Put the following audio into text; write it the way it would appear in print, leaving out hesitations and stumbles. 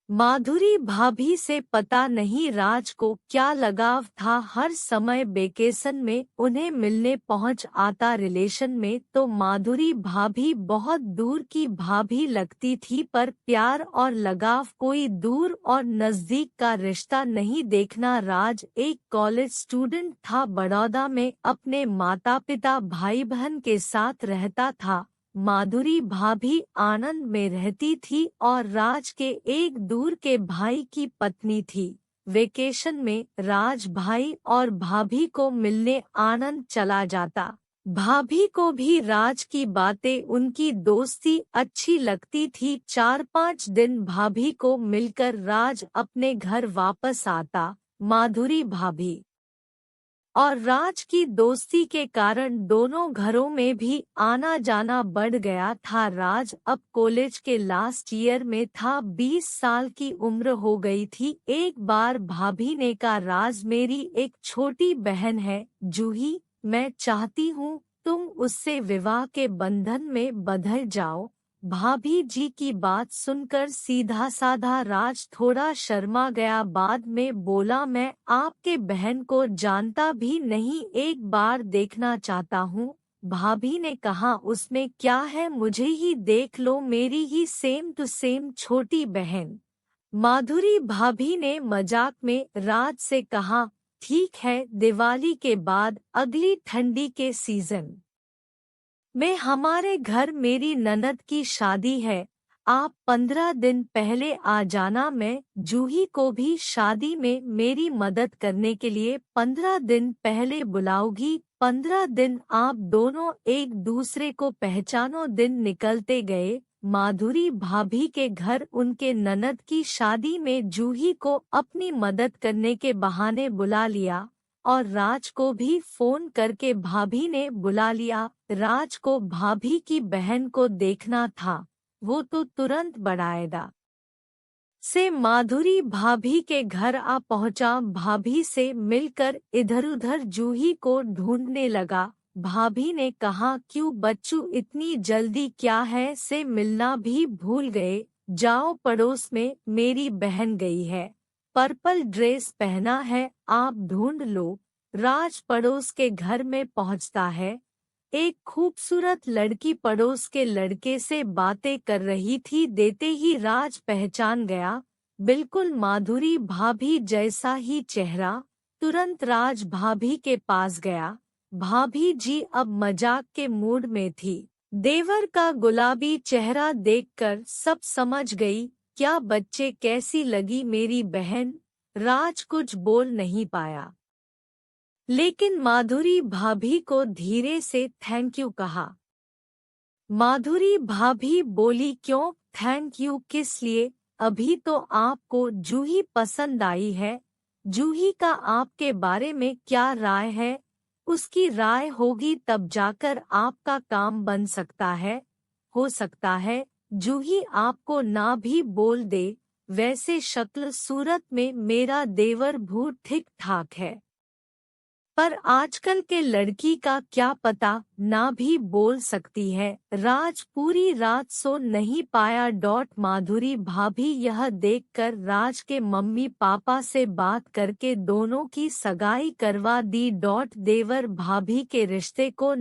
माधुरी भाभी से पता नहीं राज को क्या लगाव था। हर समय वेकेशन में उन्हें मिलने पहुंच आता। रिलेशन में तो माधुरी भाभी बहुत दूर की भाभी लगती थी, पर प्यार और लगाव कोई दूर और नजदीक का रिश्ता नहीं देखना। राज एक कॉलेज स्टूडेंट था, बड़ौदा में अपने माता पिता भाई बहन के साथ रहता था। माधुरी भाभी आनंद में रहती थी और राज के एक दूर के भाई की पत्नी थी। वेकेशन में राज भाई और भाभी को मिलने आनंद चला जाता। भाभी को भी राज की बातें, उनकी दोस्ती अच्छी लगती थी। 4-5 दिन भाभी को मिलकर राज अपने घर वापस आता। माधुरी भाभी और राज की दोस्ती के कारण दोनों घरों में भी आना जाना बढ़ गया था। राज अब कॉलेज के लास्ट ईयर में था, 20 साल की उम्र हो गई थी। एक बार भाभी ने कहा, राज मेरी एक छोटी बहन है जूही, मैं चाहती हूँ तुम उससे विवाह के बंधन में बंध जाओ। भाभी जी की बात सुनकर सीधा साधा राज थोड़ा शर्मा गया। बाद में बोला, मैं आपके बहन को जानता भी नहीं, एक बार देखना चाहता हूँ। भाभी ने कहा, उसमें क्या है, मुझे ही देख लो, मेरी ही सेम टू सेम छोटी बहन। माधुरी भाभी ने मजाक में राज से कहा, ठीक है, दिवाली के बाद अगली ठंडी के सीजन में हमारे घर मेरी ननद की शादी है, आप 15 दिन पहले आ जाना। मैं जूही को भी शादी में मेरी मदद करने के लिए 15 दिन पहले बुलाऊंगी। 15 दिन आप दोनों एक दूसरे को पहचानो। दिन निकलते गए। माधुरी भाभी के घर उनके ननद की शादी में जूही को अपनी मदद करने के बहाने बुला लिया और राज को भी फोन करके भाभी ने बुला लिया। राज को भाभी की बहन को देखना था, वो तो तुरंत बड़ौदा से माधुरी भाभी के घर आ पहुंचा। भाभी से मिलकर इधर-उधर जूही को ढूंढने लगा। भाभी ने कहा, क्यों बच्चू इतनी जल्दी क्या है, से मिलना भी भूल गए। जाओ, पड़ोस में मेरी बहन गई है, पर्पल ड्रेस पहना है, आप ढूंढ लो। राज पड़ोस के घर में पहुंचता है। एक खूबसूरत लड़की पड़ोस के लड़के से बातें कर रही थी। देते ही राज पहचान गया, बिल्कुल माधुरी भाभी जैसा ही चेहरा। तुरंत राज भाभी के पास गया। भाभी जी अब मजाक के मूड में थी। देवर का गुलाबी चेहरा देखकर सब समझ गई। क्या बच्चे, कैसी लगी मेरी बहन? राज कुछ बोल नहीं पाया, लेकिन माधुरी भाभी को धीरे से थैंक यू कहा। माधुरी भाभी बोली, क्यों थैंक यू, किस लिए? अभी तो आपको जूही पसंद आई है। जूही का आपके बारे में क्या राय है? उसकी राय होगी तब जाकर आपका काम बन सकता है। हो सकता है जूही आपको ना भी बोल दे। वैसे शक्ल सूरत में मेरा देवर भूत ठीक ठाक है, पर आजकल के लड़की का क्या पता, ना भी बोल सकती है। राज पूरी रात सो नहीं पाया। माधुरी भाभी यह देखकर राज के मम्मी पापा से बात करके दोनों की सगाई करवा दी। देवर भाभी के रिश्ते को